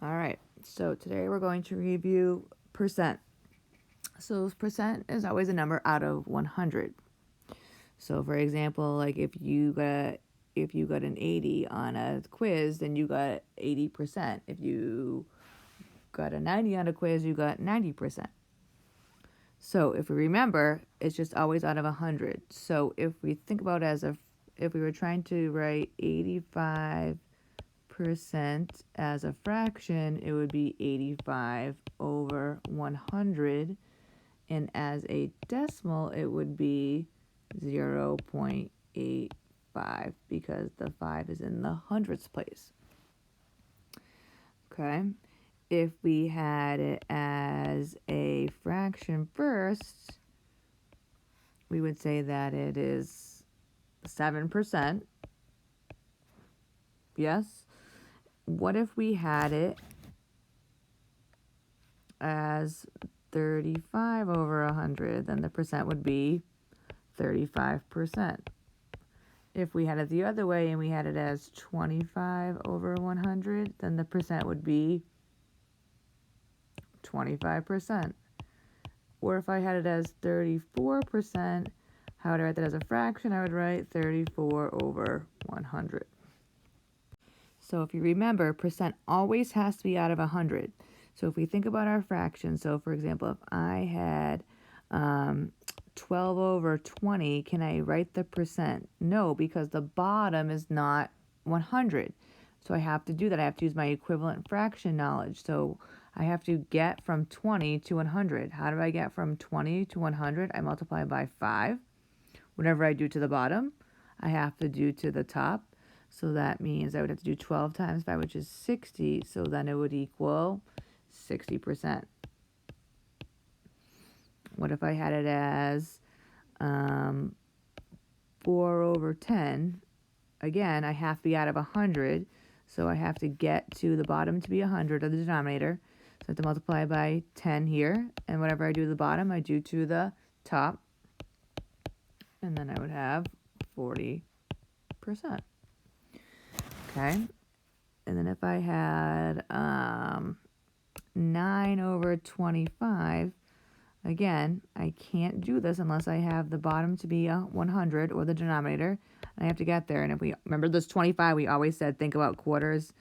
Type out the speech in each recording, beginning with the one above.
All right, so today we're going to review percent. So percent is always a number out of 100. So for example, like if you got an 80 on a quiz, then you got 80%. If you got a 90 on a quiz, you got 90%. So if we remember, it's just always out of 100. So if we think about if we were trying to write 85% as a fraction, it would be 85 over 100. And as a decimal, it would be 0.85 because the 5 is in the hundredths place. Okay. If we had it as a fraction first, we would say that it is 7%. Yes. What if we had it as 35 over 100? Then the percent would be 35%. If we had it the other way and we had it as 25 over 100, then the percent would be 25%. Or if I had it as 34%, how would I write that as a fraction? I would write 34 over 100. So if you remember, percent always has to be out of 100. So if we think about our fractions, so for example, if I had 12 over 20, can I write the percent? No, because the bottom is not 100. So I have to do that. I have to use my equivalent fraction knowledge. So I have to get from 20 to 100. How do I get from 20 to 100? I multiply by 5. Whatever I do to the bottom, I have to do to the top. So that means I would have to do 12 times 5, which is 60. So then it would equal 60%. What if I had it as 4 over 10? Again, I have to be out of 100. So I have to get to the bottom to be 100 of the denominator. So I have to multiply by 10 here. And whatever I do to the bottom, I do to the top. And then I would have 40%. Okay. And then if I had 9 over 25, again, I can't do this unless I have the bottom to be 100 or the denominator. I have to get there. And if we remember this 25, we always said think about quarters.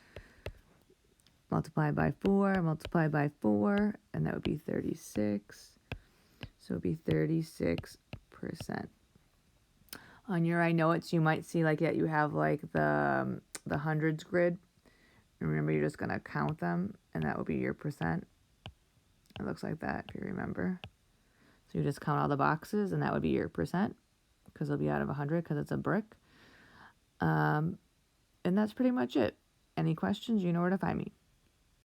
Multiply by 4, multiply by 4, and that would be 36. So it would be 36%. On your I know it's, you might see like you have like the hundreds grid. And remember, you're just going to count them, and that will be your percent. It looks like that if you remember. So you just count all the boxes, and that would be your percent because it'll be out of 100 because it's a brick. And that's pretty much it. Any questions, you know where to find me.